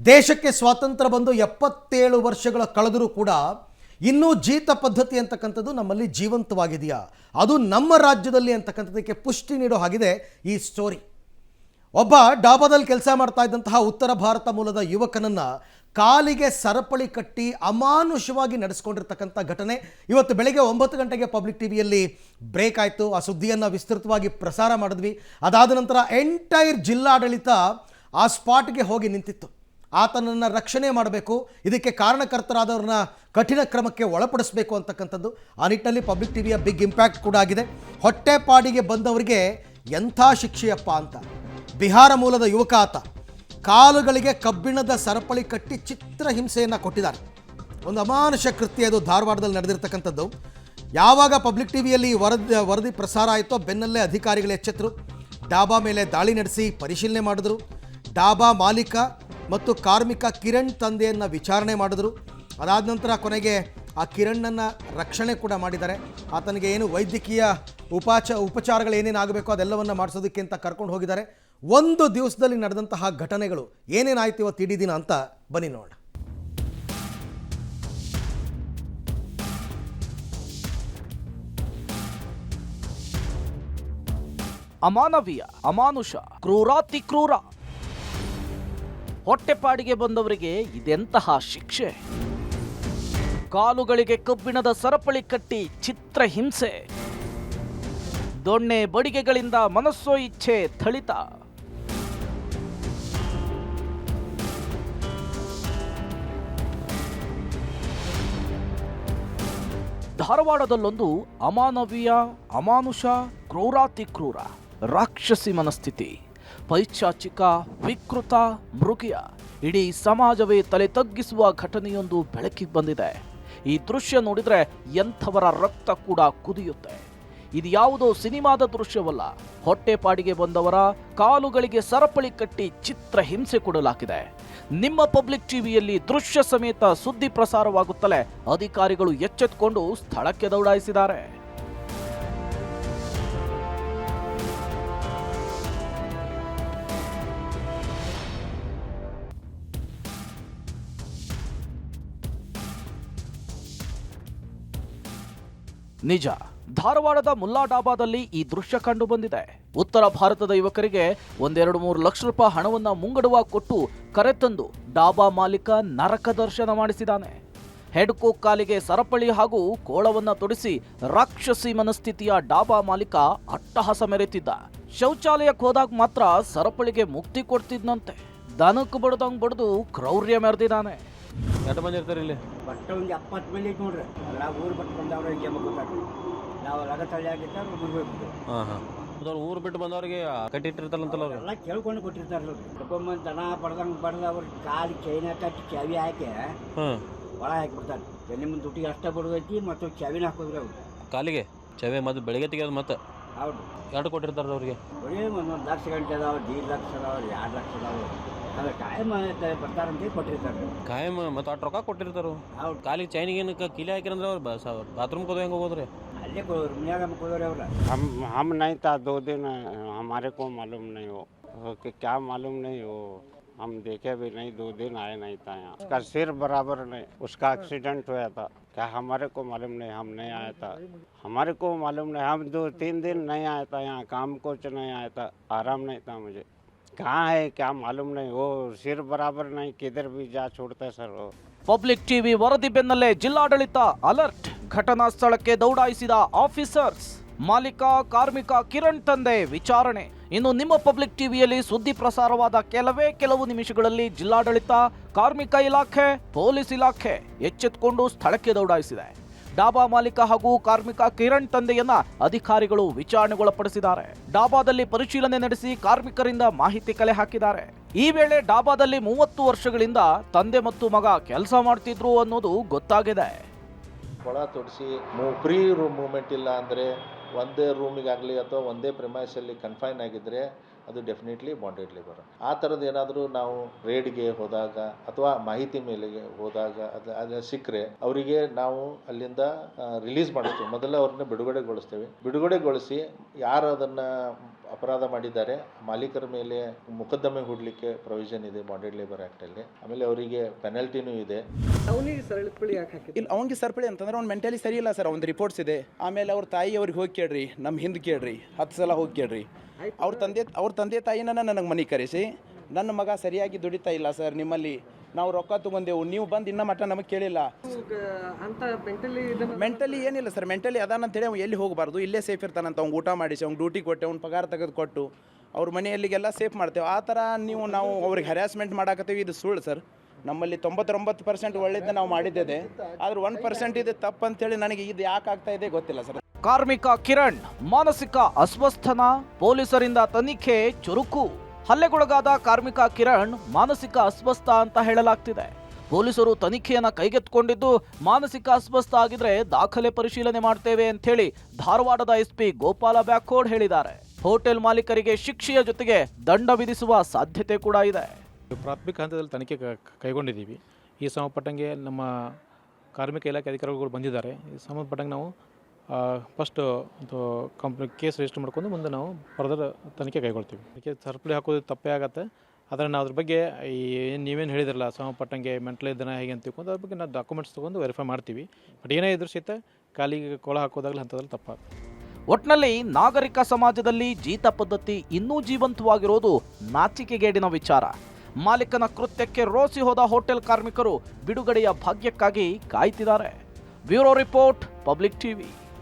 ದೇಶಕ್ಕೆ ಸ್ವಾತಂತ್ರ್ಯ ಬಂದು 77 ವರ್ಷಗಳ ಕಳೆದರೂ ಕೂಡ ಇನ್ನೂ ಜೀತ ಪದ್ಧತಿ ಅಂತಕ್ಕಂಥದ್ದು ನಮ್ಮಲ್ಲಿ ಜೀವಂತವಾಗಿದೆಯಾ, ಅದು ನಮ್ಮ ರಾಜ್ಯದಲ್ಲಿ ಅಂತಕ್ಕಂಥದಕ್ಕೆ ಪುಷ್ಟಿ ನೀಡೋ ಹಾಗಿದೆ ಈ ಸ್ಟೋರಿ. ಒಬ್ಬ ಡಾಬಾದಲ್ಲಿ ಕೆಲಸ ಮಾಡ್ತಾ ಇದ್ದಂತಹ ಉತ್ತರ ಭಾರತ ಮೂಲದ ಯುವಕನನ್ನು ಕಾಲಿಗೆ ಸರಪಳಿ ಕಟ್ಟಿ ಅಮಾನುಷವಾಗಿ ನಡೆಸ್ಕೊಂಡಿರ್ತಕ್ಕಂಥ ಘಟನೆ ಇವತ್ತು ಬೆಳಗ್ಗೆ 9 ಗಂಟೆಗೆ ಪಬ್ಲಿಕ್ ಟಿವಿಯಲ್ಲಿ ಬ್ರೇಕ್ ಆಯಿತು. ಆ ಸುದ್ದಿಯನ್ನು ವಿಸ್ತೃತವಾಗಿ ಪ್ರಸಾರ ಮಾಡಿದ್ವಿ. ಅದಾದ ನಂತರ ಎಂಟೈರ್ ಜಿಲ್ಲಾಡಳಿತ ಆ ಸ್ಪಾಟ್ಗೆ ಹೋಗಿ ನಿಂತಿತ್ತು. ಆತನನ್ನು ರಕ್ಷಣೆ ಮಾಡಬೇಕು, ಇದಕ್ಕೆ ಕಾರಣಕರ್ತರಾದವ್ರನ್ನ ಕಠಿಣ ಕ್ರಮಕ್ಕೆ ಒಳಪಡಿಸಬೇಕು ಅಂತಕ್ಕಂಥದ್ದು. ಆ ನಿಟ್ಟಿನಲ್ಲಿ ಪಬ್ಲಿಕ್ ಟಿವಿಯ ಬಿಗ್ ಇಂಪ್ಯಾಕ್ಟ್ ಕೂಡ ಆಗಿದೆ. ಹೊಟ್ಟೆಪಾಡಿಗೆ ಬಂದವರಿಗೆ ಎಂಥ ಶಿಕ್ಷೆಯಪ್ಪ ಅಂತ. ಬಿಹಾರ ಮೂಲದ ಯುವಕ ಆತ ಕಾಲುಗಳಿಗೆ ಕಬ್ಬಿಣದ ಸರಪಳಿ ಕಟ್ಟಿ ಚಿತ್ರಹಿಂಸೆಯನ್ನು ಕೊಟ್ಟಿದ್ದಾರೆ. ಒಂದು ಅಮಾನುಷ ಕೃತ್ಯ ಅದು ಧಾರವಾಡದಲ್ಲಿ ನಡೆದಿರ್ತಕ್ಕಂಥದ್ದು. ಯಾವಾಗ ಪಬ್ಲಿಕ್ ಟಿವಿಯಲ್ಲಿ ವರದಿ ಪ್ರಸಾರ ಆಯಿತೋ ಬೆನ್ನಲ್ಲೇ ಅಧಿಕಾರಿಗಳು ಎಚ್ಚೆತ್ತರು. ಡಾಬಾ ಮೇಲೆ ದಾಳಿ ನಡೆಸಿ ಪರಿಶೀಲನೆ ಮಾಡಿದ್ರು. ಡಾಬಾ ಮಾಲೀಕ ಮತ್ತು ಕಾರ್ಮಿಕ ಕಿರಣ್ ತಂದೆಯನ್ನು ವಿಚಾರಣೆ ಮಾಡಿದ್ರು. ಅದಾದ ನಂತರ ಕೊನೆಗೆ ಆ ಕಿರಣ್ಣನ್ನು ರಕ್ಷಣೆ ಕೂಡ ಮಾಡಿದ್ದಾರೆ. ಆತನಿಗೆ ಏನು ವೈದ್ಯಕೀಯ ಉಪಚಾರಗಳು ಏನೇನಾಗಬೇಕು ಅದೆಲ್ಲವನ್ನು ಮಾಡಿಸೋದಕ್ಕೆ ಅಂತ ಕರ್ಕೊಂಡು ಹೋಗಿದ್ದಾರೆ. ಒಂದು ದಿವಸದಲ್ಲಿ ನಡೆದಂತಹ ಘಟನೆಗಳು ಏನೇನಾಯ್ತು ಇವತ್ತು ಇಡೀ ದಿನ ಅಂತ ಬನ್ನಿ ನೋಡೋಣ. ಅಮಾನವೀಯ, ಅಮಾನುಷ, ಕ್ರೂರಾತಿ ಕ್ರೂರ. ಹೊಟ್ಟೆಪಾಡಿಗೆ ಬಂದವರಿಗೆ ಇದೆಂತಹ ಶಿಕ್ಷೆ? ಕಾಲುಗಳಿಗೆ ಕಬ್ಬಿಣದ ಸರಪಳಿ ಕಟ್ಟಿ ಚಿತ್ರಹಿಂಸೆ, ದೊಣ್ಣೆ ಬಡಿಗೆಗಳಿಂದ ಮನಸ್ಸೋ ಇಚ್ಛೆ ಥಳಿತ. ಧಾರವಾಡದಲ್ಲೊಂದು ಅಮಾನವೀಯ, ಅಮಾನುಷ, ಕ್ರೂರಾತಿ ಕ್ರೂರ, ರಾಕ್ಷಸಿ ಮನಸ್ಥಿತಿ, ಪೈಶಾಚಿಕ, ವಿಕೃತ, ಮೃಗೀಯ, ಇಡೀ ಸಮಾಜವೇ ತಲೆ ತಗ್ಗಿಸುವ ಘಟನೆಯೊಂದು ಬೆಳಕಿಗೆ ಬಂದಿದೆ. ಈ ದೃಶ್ಯ ನೋಡಿದ್ರೆ ಎಂಥವರ ರಕ್ತ ಕೂಡ ಕುದಿಯುತ್ತೆ. ಇದು ಯಾವುದೋ ಸಿನಿಮಾದ ದೃಶ್ಯವಲ್ಲ. ಹೊಟ್ಟೆಪಾಡಿಗೆ ಬಂದವರ ಕಾಲುಗಳಿಗೆ ಸರಪಳಿ ಕಟ್ಟಿ ಚಿತ್ರ ಹಿಂಸೆ ಕೊಡಲಾಗಿದೆ. ನಿಮ್ಮ ಪಬ್ಲಿಕ್ ಟಿವಿಯಲ್ಲಿ ದೃಶ್ಯ ಸಮೇತ ಸುದ್ದಿ ಪ್ರಸಾರವಾಗುತ್ತಲೇ ಅಧಿಕಾರಿಗಳು ಎಚ್ಚೆತ್ತುಕೊಂಡು ಸ್ಥಳಕ್ಕೆ ದೌಡಾಯಿಸಿದ್ದಾರೆ. ನಿಜ, ಧಾರವಾಡದ ಮುಲ್ಲಾ ಡಾಬಾದಲ್ಲಿ ಈ ದೃಶ್ಯ ಕಂಡು ಬಂದಿದೆ. ಉತ್ತರ ಭಾರತದ ಯುವಕರಿಗೆ 1-2-3 ಲಕ್ಷ ರೂಪಾಯಿ ಹಣವನ್ನ ಮುಂಗಡವ ಕೊಟ್ಟು ಕರೆತಂದು ಡಾಬಾ ಮಾಲೀಕ ನರಕ ದರ್ಶನ ಮಾಡಿಸಿದ್ದಾನೆ. ಹೆಡ್ಕೋಕ್ ಕಾಲಿಗೆ ಸರಪಳಿ ಹಾಗೂ ಕೋಳವನ್ನ ತೊಡಿಸಿ ರಾಕ್ಷಸಿ ಮನಸ್ಥಿತಿಯ ಡಾಬಾ ಮಾಲೀಕ ಅಟ್ಟಹಾಸ ಮೆರೆತಿದ್ದ. ಶೌಚಾಲಯಕ್ಕೆ ಹೋದಾಗ ಮಾತ್ರ ಸರಪಳಿಗೆ ಮುಕ್ತಿ ಕೊಡ್ತಿದ್ನಂತೆ. ದನಕ್ಕೆ ಬಡ್ದಂಗ್ ಬಡ್ದು ಕ್ರೌರ್ಯ ಮೆರೆದಿದ್ದಾನೆ. ಎಷ್ಟು ಮಂದಿ ಇರ್ತಾರೆ ಇಲ್ಲಿ? ಬಟ್ ಒಂದು 70 ಮಂದಿ ಐತೆ ನೋಡ್ರಿ. ಎಲ್ಲ ಊರು ಬಿಟ್ಟು ಬಂದವ್ರು ಗೇಮ್ ಗೊತ್ತಾಗ್ತದೆ. ನಾವು ಲಗತ್ತಳ್ಳಿ ಆಗಿದ್ದ ಮುಗಿಬೇಕು. ಊರು ಬಿಟ್ಟು ಬಂದವ್ರಿಗೆ ಕಟ್ಟಿಟ್ಟಿರ್ತಾರಂತಲ್ಲ ಅವ್ರು ಎಲ್ಲ ಕೇಳ್ಕೊಂಡು ಕೊಟ್ಟಿರ್ತಾರಲ್ಲ. ಕರ್ಕೊಂಬಂದು ದನ ಬಡ್ದಂಗೆ ಬಡ್ದು ಅವ್ರ ಕಾಲು ಚೈನ ಕಟ್ಟಿ ಚಾವಿ ಹಾಕಿ ಒಳ ಹಾಕಿಬಿಡ್ತಾರೆ. ಎಲ್ಲಿ ಮುಂದೆ ದುಡ್ಡಿಗೆ ಅಷ್ಟೇ ಬಡ್ದೈತಿ ಮತ್ತು ಚಾವಿನ ಹಾಕೋದ್ರಿ ಅವ್ರು ಕಾಲಿಗೆ ಚಾವಿ ಮತ್ತು ಬೆಳಗ್ಗೆ ತೆಗಿಯೋದು. ಮತ್ತೆ ಹೌದು, ಎರಡು ಕೊಟ್ಟಿರ್ತಾರೆ ಅವ್ರಿಗೆ. ಬರೀ 1 ಲಕ್ಷ ಗಂಟೆ ಅದಾವ, 1.5 ಲಕ್ಷ ಅದಾವ, 2 ಲಕ್ಷ ಅದಾವ. ಅದೇ ಕಾಯಂ ಬರ್ತಾರಂತ ಕೊಟ್ಟಿರ್ತಾರೆ. ಕಾಯಂ ಮತ್ತು ಅಷ್ಟು ರೊಕ್ಕ ಕೊಟ್ಟಿರ್ತಾರೆ. ಹೌದು, ಕಾಲಿಗೆ ಚೈನಿಗೆ ಏನಕ್ಕೆ ಕಿಲಿ ಹಾಕಿರಂದ್ರೆ ಅವ್ರು ಬಾತ್ರೂಮ್ ಕೋದು ಹೆಂಗೆ ಹೋಗೋದ್ರಿ? ಅಲ್ಲೇ ರೂಮ್ನ್ಯಾಗ ಮುಕ್ಕೋದ್ರಿ ಅವ್ರ. हम नहीं था 2 दिन, हमारे को मालूम नहीं हो कि क्या मालूम नहीं हो, हम देखे भी नहीं, 2 दिन आए नहीं था यहाँ. उसका सिर बराबर नहीं, उसका एक्सीडेंट हुआ था. क्या हमारे को मालूम नहीं, हम नहीं आया था. हमारे को मालूम नहीं, हम 2-3 दिन नहीं आया था यहाँ, काम कुछ नहीं आया था, आराम नहीं था मुझे. कहाँ है क्या मालूम नहीं, वो सिर बराबर नहीं, किधर भी जा छोड़ते सर वो. ಪಬ್ಲಿಕ್ ಟಿವಿ ವರದಿ ಬೆನ್ನಲ್ಲೇ ಜಿಲ್ಲಾಡಳಿತ ಅಲರ್ಟ್. ಘಟನಾ ಸ್ಥಳಕ್ಕೆ ದೌಡಾಯಿಸಿದ ಆಫೀಸರ್ಸ್. ಮಾಲೀಕ ಕಾರ್ಮಿಕ ಕಿರಣ್ ತಂದೆ ವಿಚಾರಣೆ. ಇನ್ನು ನಿಮ್ಮ ಪಬ್ಲಿಕ್ ಟಿವಿಯಲ್ಲಿ ಸುದ್ದಿ ಪ್ರಸಾರವಾದ ಕೆಲವು ನಿಮಿಷಗಳಲ್ಲಿ ಜಿಲ್ಲಾಡಳಿತ, ಕಾರ್ಮಿಕ ಇಲಾಖೆ, ಪೊಲೀಸ್ ಇಲಾಖೆ ಎಚ್ಚೆತ್ತುಕೊಂಡು ಸ್ಥಳಕ್ಕೆ ದೌಡಾಯಿಸಿದೆ. ಡಾಬಾ ಮಾಲೀಕ ಹಾಗೂ ಕಾರ್ಮಿಕ ಕಿರಣ್ ತಂದೆಯನ್ನ ಅಧಿಕಾರಿಗಳು ವಿಚಾರಣೆಗೊಳಪಡಿಸಿದ್ದಾರೆ. ಡಾಬಾದಲ್ಲಿ ಪರಿಶೀಲನೆ ನಡೆಸಿ ಕಾರ್ಮಿಕರಿಂದ ಮಾಹಿತಿ ಕಲೆ ಹಾಕಿದ್ದಾರೆ. ಈ ವೇಳೆ ಡಾಬಾದಲ್ಲಿ 30 ವರ್ಷಗಳಿಂದ ತಂದೆ ಮತ್ತು ಮಗ ಕೆಲಸ ಮಾಡ್ತಿದ್ರು ಅನ್ನೋದು ಗೊತ್ತಾಗಿದೆ. ಒಳ ತೊಡಿಸಿ ಫ್ರೀ ಮೂವ್ಮೆಂಟ್ ಇಲ್ಲ ಅಂದರೆ ಒಂದೇ ರೂಮಿಗಾಗಲಿ ಅಥವಾ ಒಂದೇ ಪ್ರಿಮೈಸಲ್ಲಿ ಕನ್ಫೈನ್ ಆಗಿದ್ದರೆ ಅದು ಡೆಫಿನೆಟ್ಲಿ ಬಾಂಡೆಡ್ ಲೇಬರ್. ಆ ಥರದ್ದು ಏನಾದರೂ ನಾವು ರೇಡ್ಗೆ ಹೋದಾಗ ಅಥವಾ ಮಾಹಿತಿ ಮೇಲೆಗೆ ಹೋದಾಗ ಅದು ಸಿಕ್ಕರೆ ಅವರಿಗೆ ನಾವು ಅಲ್ಲಿಂದ ರಿಲೀಸ್ ಮಾಡಿಸ್ತೀವಿ. ಮೊದಲು ಅವ್ರನ್ನ ಬಿಡುಗಡೆಗೊಳಿಸ್ತೇವೆ. ಬಿಡುಗಡೆಗೊಳಿಸಿ ಯಾರು ಅದನ್ನು ಅಪರಾಧ ಮಾಡಿದ್ದಾರೆ, ಮಾಲೀಕರ ಮೇಲೆ ಮೊಕದ್ದಮೆ ಹೂಡಲಿಕ್ಕೆ ಪ್ರೊವಿಷನ್ ಇದೆ ಬಾಂಡೆಡ್ ಲೇಬರ್ ಆ್ಯಕ್ಟಲ್ಲಿ. ಆಮೇಲೆ ಅವರಿಗೆ ಪೆನಲ್ಟಿನೂ ಇದೆ. ಇಲ್ಲ ಅವಂಗೆ ಸರಪಳಿ ಅಂತಂದ್ರೆ ಅವ್ನು ಮೆಂಟಲಿ ಸರಿ ಇಲ್ಲ ಸರ್. ಅವ್ನ ರಿಪೋರ್ಟ್ಸ್ ಇದೆ. ಆಮೇಲೆ ಅವ್ರ ತಾಯಿ ಅವ್ರಿಗೆ ಹೋಗಿ ಕೇಳ್ರಿ, ನಮ್ಮ ಹಿಂದೆ ಕೇಳ್ರಿ, 10 ಸಲ ಹೋಗಿ ಕೇಳ್ರಿ. ಅವ್ರ ತಂದೆ ತಾಯಿನ ನನಗೆ ಮನೆ ಕರೆಸಿ, ನನ್ನ ಮಗ ಸರಿಯಾಗಿ ದುಡಿತಾ ಇಲ್ಲ ಸರ್, ನಿಮ್ಮಲ್ಲಿ ನಾವು ರೊಕ್ಕ ತೊಗೊಂಡೆವು, ನೀವು ಬಂದು ಇನ್ನೂ ಮಟ್ಟ ನಮಗೆ ಕೇಳಿಲ್ಲ ಅಂತ ಮೆಂಟಲಿ ಏನಿಲ್ಲ ಸರ್. ಮೆಂಟಲಿ ಅದಾನಂತೇಳಿ ಅವ್ನು ಎಲ್ಲಿ ಹೋಗಬಾರ್ದು, ಇಲ್ಲೇ ಸೇಫ್ ಇರ್ತಾನಂತ. ಅವ್ನು ಊಟ ಮಾಡಿಸಿ, ಅವ್ನು ಡ್ಯೂಟಿ ಕೊಟ್ಟೆ, ಅವ್ನು ಪಗಾರ ತೆಗೆದು ಕೊಟ್ಟು ಅವ್ರ ಮನೆಯಲ್ಲಿಗೆಲ್ಲ ಸೇಫ್ ಮಾಡ್ತೇವೆ. ಆ ಥರ ನಾವು ಅವ್ರಿಗೆ ಹ್ಯಾರಾಸ್ಮೆಂಟ್ ಮಾಡಾಕತ್ತೀವಿ, ಇದು ಸುಳ್ಳು ಸರ್. ನಮ್ಮಲ್ಲಿ 99% ಒಳ್ಳೆಯದ ನಾವು ಮಾಡಿದ್ದೇವೆ, ಆದ್ರೆ 1% ಇದೆ ತಪ್ಪು ಅಂತೇಳಿ ನನಗೆ ಇದು ಯಾಕೆ ಆಗ್ತಾ ಇದೆ ಗೊತ್ತಿಲ್ಲ ಸರ್. ಕಾರ್ಮಿಕ ಕಿರಣ್ ಮಾನಸಿಕ ಅಸ್ವಸ್ಥನ, ಪೊಲೀಸರಿಂದ ತನಿಖೆ ಚುರುಕು. ಹಲ್ಲೆಗೊಳಗಾದ ಕಾರ್ಮಿಕ ಕಿರಣ್ ಮಾನಸಿಕ ಅಸ್ವಸ್ಥ ಅಂತ ಹೇಳಲಾಗ್ತಿದೆ. ಪೊಲೀಸರು ತನಿಖೆಯನ್ನ ಕೈಗೆತ್ತಿಕೊಂಡಿದ್ದು, ಮಾನಸಿಕ ಅಸ್ವಸ್ಥ ಆಗಿದ್ರೆ ದಾಖಲೆ ಪರಿಶೀಲನೆ ಮಾಡ್ತೇವೆ ಅಂತ ಹೇಳಿ ಧಾರವಾಡದ ಎಸ್ಪಿ ಗೋಪಾಲ ಬ್ಯಾಕೋಡ್ ಹೇಳಿದ್ದಾರೆ. ಹೋಟೆಲ್ ಮಾಲೀಕರಿಗೆ ಶಿಕ್ಷೆಯ ಜೊತೆಗೆ ದಂಡ ವಿಧಿಸುವ ಸಾಧ್ಯತೆ ಕೂಡ ಇದೆ. ಪ್ರಾಥಮಿಕ ಹಂತದಲ್ಲಿ ತನಿಖೆ ಕೈಗೊಂಡಿದ್ದೀವಿ. ಈ ಸಂಬಂಧಪಟ್ಟಂಗೆ ನಮ್ಮ ಕಾರ್ಮಿಕ ಇಲಾಖೆ ಅಧಿಕಾರಿಗಳು ಬಂದಿದ್ದಾರೆ. ಈ ಸಂಬಂಧಪಟ್ಟಂಗೆ ನಾವು ಫಸ್ಟ್ ಒಂದು ಕಂಪ್ನಿ ಕೇಸ್ ರಿಜಿಸ್ಟರ್ ಮಾಡ್ಕೊಂಡು ಮುಂದೆ ನಾವು ಫರ್ದರ್ ತನಿಖೆ ಕೈಗೊಳ್ತೀವಿ. ಅದಕ್ಕೆ ಸರಪಳಿ ಹಾಕೋದು ತಪ್ಪೇ ಆಗುತ್ತೆ. ಆದರೆ ನಾವು ಅದ್ರ ಬಗ್ಗೆ ನೀವೇನು ಹೇಳಿದ್ರಲ್ಲ ಸಂಬಂಧಪಟ್ಟಂಗೆ ಮೆಂಟಲ್ ಇದ್ದಾನೆ ಹೇಗೆ ಅಂತ ತಿಳ್ಕೊಂಡು ಅದ್ರ ಬಗ್ಗೆ ನಾವು ಡಾಕ್ಯುಮೆಂಟ್ಸ್ ತೊಗೊಂಡು ವೆರಿಫೈ ಮಾಡ್ತೀವಿ. ಬಟ್ ಏನೇ ಇದ್ರೂ ಸಹಿತ ಕಾಲಿಗೆ ಕೊಳ ಹಾಕೋದಾಗಲಿ ಅಂಥದ್ರಲ್ಲಿ ತಪ್ಪಾಗುತ್ತೆ. ಒಟ್ನಲ್ಲಿ ನಾಗರಿಕ ಸಮಾಜದಲ್ಲಿ ಜೀತ ಪದ್ಧತಿ ಇನ್ನೂ ಜೀವಂತವಾಗಿರೋದು ನಾಚಿಕೆಗೇಡಿನ ವಿಚಾರ. ಮಾಲೀಕನ ಕೃತ್ಯಕ್ಕೆ ರೋಸಿ ಹೋದ ಹೋಟೆಲ್ ಕಾರ್ಮಿಕರು ಬಿಡುಗಡೆಯ ಭಾಗ್ಯಕ್ಕಾಗಿ ಕಾಯ್ತಿದ್ದಾರೆ. Bureau report, public TV.